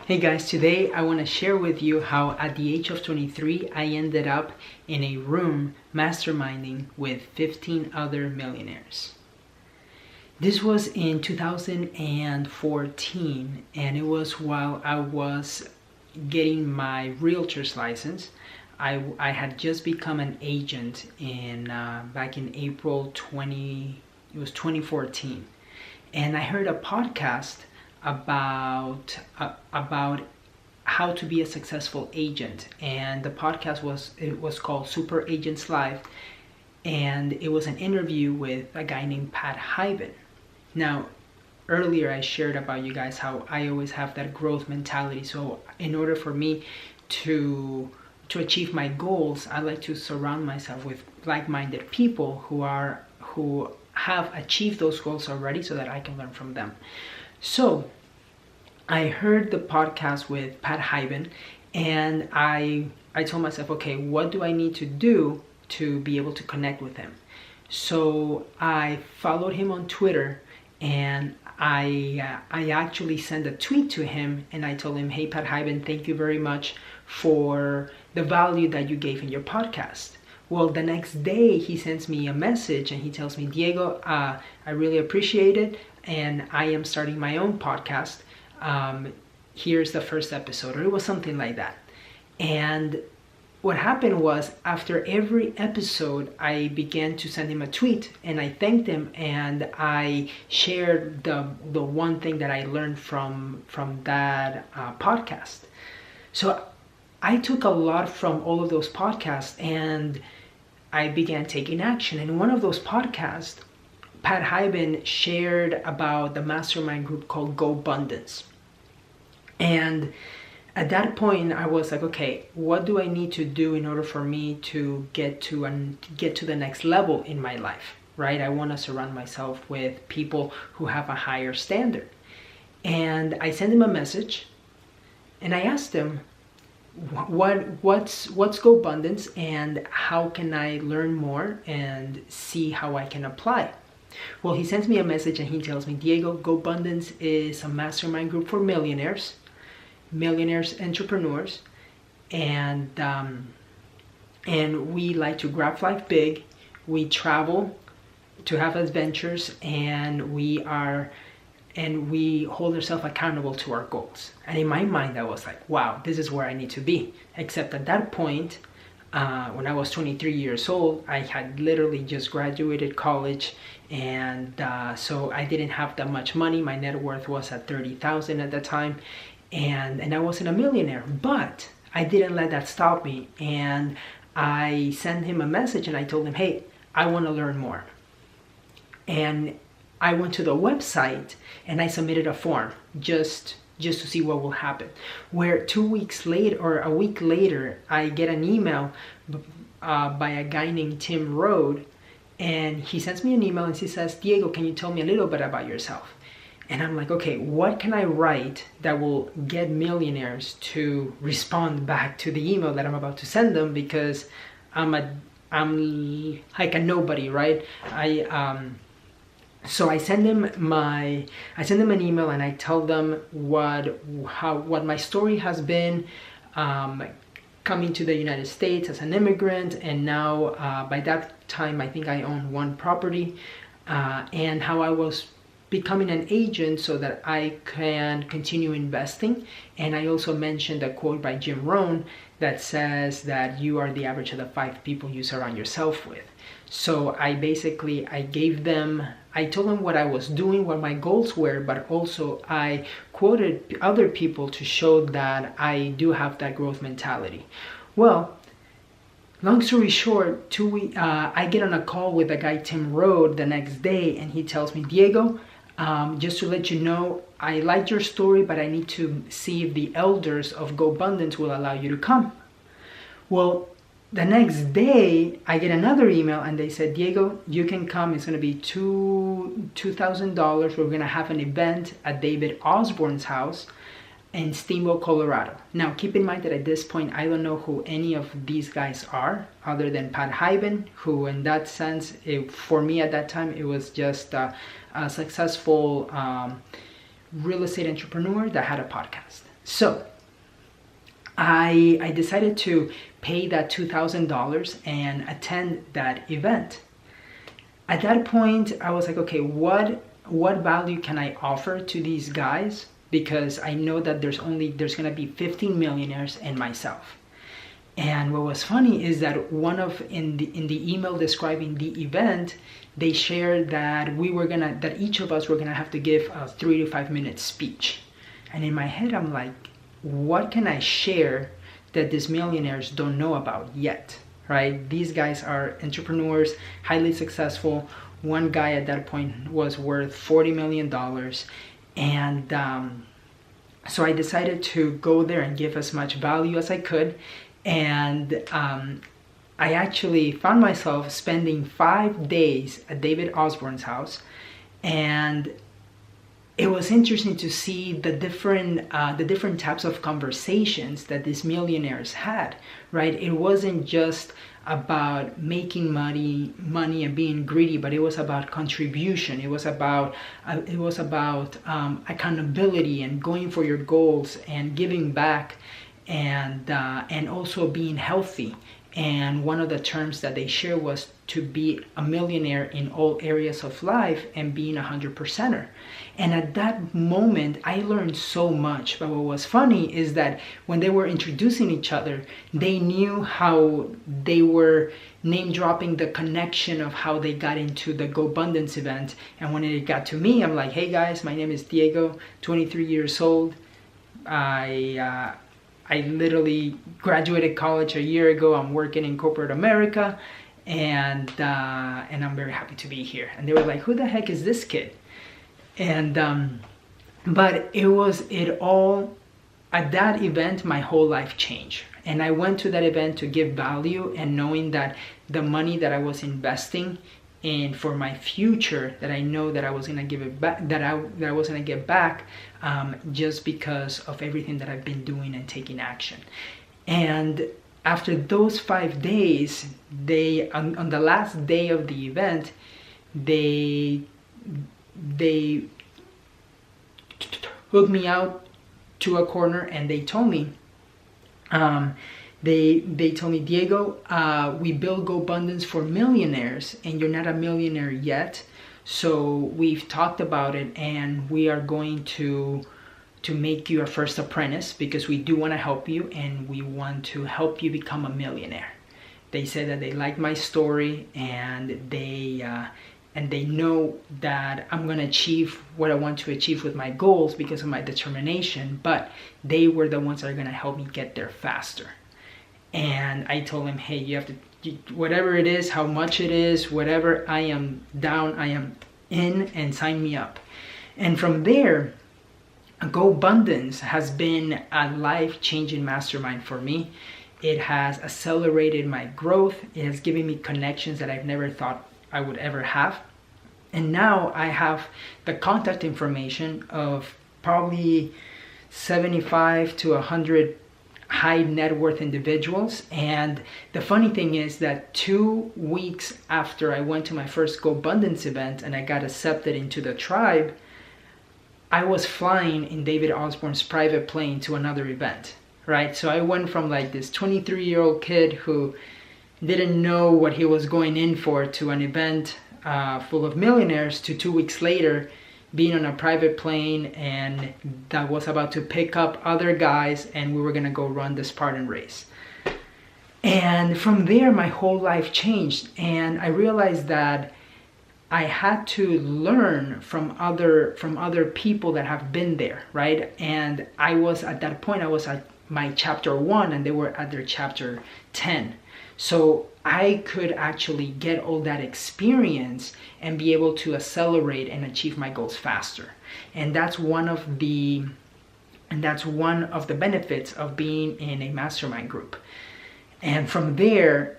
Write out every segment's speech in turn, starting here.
Hey guys, today I want to share with you how at the age of 23 I ended up in a room masterminding with 15 other millionaires. This was in 2014 and it was while I was getting my realtor's license. I had just become an agent back in April 2014, and I heard a podcast about how to be a successful agent, and the podcast was called Super Agents Live, and it was an interview with a guy named Pat Hyben. Now, earlier I shared about you guys how I always have that growth mentality. So in order for me to achieve my goals, I like to surround myself with like-minded people who have achieved those goals already, so that I can learn from them. So I heard the podcast with Pat Hyben, and I told myself, okay, what do I need to do to be able to connect with him? So I followed him on Twitter, and I actually sent a tweet to him, and I told him, hey Pat Hyben, thank you very much for the value that you gave in your podcast. Well, the next day he sends me a message and he tells me, Diego, I really appreciate it, and I am starting my own podcast. Here's the first episode, or it was something like that. And what happened was, after every episode, I began to send him a tweet, and I thanked him, and I shared the one thing that I learned from that podcast. So I took a lot from all of those podcasts, and I began taking action. And in one of those podcasts, Pat Hyben shared about the mastermind group called Gobundance. And at that point, I was like, okay, what do I need to do in order for me to get to the next level in my life, right? I want to surround myself with people who have a higher standard. And I sent him a message, and I asked him, what's Gobundance, and how can I learn more and see how I can apply? Well, he sends me a message and he tells me, Diego, Gobundance is a mastermind group for millionaires entrepreneurs, and we like to grab life big. We travel to have adventures, and we hold ourselves accountable to our goals. And in my mind, I was like, wow, this is where I need to be. Except at that point, when I was 23 years old, I had literally just graduated college, and so I didn't have that much money. My net worth was at $30,000 at the time, and I wasn't a millionaire. But I didn't let that stop me, and I sent him a message and I told him, hey, I want to learn more. And I went to the website and I submitted a form just to see what will happen. Where 2 weeks later, or a week later, I get an email by a guy named Tim Rode, and he sends me an email and he says, Diego, can you tell me a little bit about yourself? And I'm like, okay, what can I write that will get millionaires to respond back to the email that I'm about to send them? Because I'm like a nobody, right? So I send them an email, and I tell them what my story has been, coming to the United States as an immigrant, and now by that time I think I own one property, and how I was becoming an agent so that I can continue investing. And I also mentioned a quote by Jim Rohn that says that you are the average of the 5 people you surround yourself with. So I told them what I was doing, what my goals were, but also I quoted other people to show that I do have that growth mentality. Well, long story short, I get on a call with a guy, Tim Rode, the next day, and he tells me, Diego, just to let you know, I liked your story, but I need to see if the elders of Gobundance will allow you to come. Well, the next day, I get another email, and they said, Diego, you can come. It's going to be $2,000. We're going to have an event at David Osborne's house in Steamboat, Colorado. Now, keep in mind that at this point, I don't know who any of these guys are, other than Pat Hyben, who in that sense, for me at that time, it was just a successful real estate entrepreneur that had a podcast. So I decided to pay that $2,000 and attend that event. At that point, I was like, okay, what value can I offer to these guys? Because I know that there's gonna be 15 millionaires and myself. And what was funny is that in the email describing the event, they shared that that each of us were gonna have to give a 3 to 5 minute speech. And in my head, I'm like, what can I share that these millionaires don't know about yet, right? These guys are entrepreneurs, highly successful. One guy at that point was worth $40 million. And so I decided to go there and give as much value as I could. And I actually found myself spending 5 days at David Osborne's house. And it was interesting to see the different types of conversations that these millionaires had, right? It wasn't just about making money and being greedy, but it was about contribution. It was about accountability and going for your goals and giving back, and also being healthy. And one of the terms that they share was to be a millionaire in all areas of life and being 100%er. And at that moment, I learned so much. But what was funny is that when they were introducing each other, they knew how they were name dropping the connection of how they got into the Gobundance event. And when it got to me, I'm like, hey guys, my name is Diego, 23 years old. I literally graduated college a year ago. I'm working in corporate America, and I'm very happy to be here. And they were like, who the heck is this kid? And but at that event, my whole life changed. And I went to that event to give value, and knowing that the money that I was investing in for my future, that I know that I was gonna give it back, that I was gonna get back, just because of everything that I've been doing and taking action. And after those 5 days, on the last day of the event, they hooked me out to a corner, and they told me, they told me, Diego, we build Gobundance for millionaires, and you're not a millionaire yet. So we've talked about it, and we are going to make you a first apprentice, because we do want to help you, and we want to help you become a millionaire. They said that they like my story, and they know that I'm going to achieve what I want to achieve with my goals because of my determination, but they were the ones that are going to help me get there faster. And I told him, hey, you have to, whatever it is, how much it is, whatever, I am down, I am in, and sign me up. And from there, Gobundance has been a life-changing mastermind for me. It has accelerated my growth. It has given me connections that I've never thought I would ever have. And now I have the contact information of probably 75 to 100 high net worth individuals. And the funny thing is that 2 weeks after I went to my first Gobundance event and I got accepted into the tribe, I was flying in David Osborne's private plane to another event, right? So I went from like this 23-year-old kid who didn't know what he was going in for to an event full of millionaires, to 2 weeks later being on a private plane and that was about to pick up other guys, and we were gonna go run the Spartan race. And from there, my whole life changed, and I realized that I had to learn from other people that have been there, right? And I was at that point, I was at my chapter 1 and they were at their chapter 10. So I could actually get all that experience and be able to accelerate and achieve my goals faster. And that's one of the benefits of being in a mastermind group. And from there,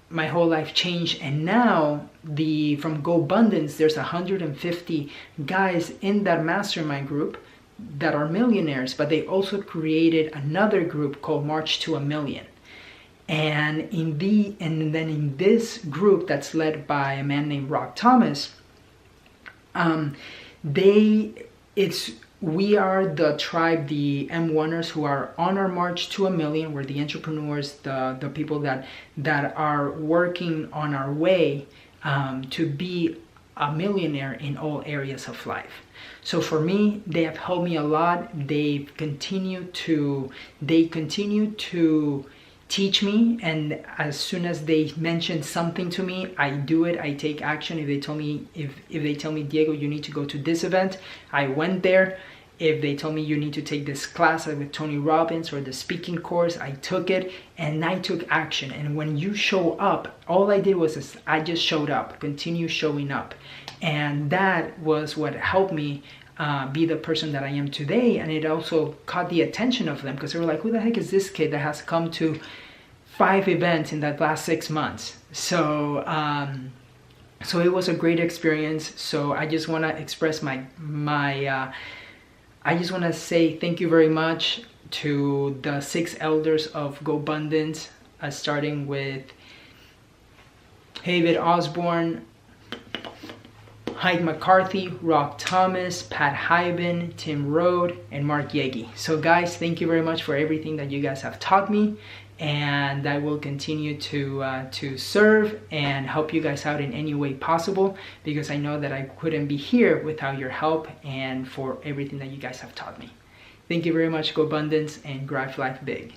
my whole life changed. And now from Gobundance, there's 150 guys in that mastermind group that are millionaires, but they also created another group called March to a Million. And then in this group that's led by a man named Rock Thomas, it's we are the tribe, the M1ers, who are on our march to 1,000,000. We're the entrepreneurs, the people that are working on our way to be a millionaire in all areas of life. So for me, they have helped me a lot. They continue to teach me, and as soon as they mention something to me, I do it. I take action. If they tell me, Diego, you need to go to this event, I went there. If they told me you need to take this class with Tony Robbins or the speaking course, I took it and I took action. And when you show up, all I did was I just showed up, continue showing up. And that was what helped me be the person that I am today. And it also caught the attention of them, because they were like, who the heck is this kid that has come to 5 events in that last 6 months? So it was a great experience. So I just want to express I just want to say thank you very much to the 6 elders of Gobundance, starting with David Osborne, Hyde McCarthy, Rock Thomas, Pat Hyben, Tim Rode, and Mark Yegi. So guys, thank you very much for everything that you guys have taught me, and I will continue to serve and help you guys out in any way possible, because I know that I couldn't be here without your help and for everything that you guys have taught me. Thank you very much, Gobundance, and Grind Life Big.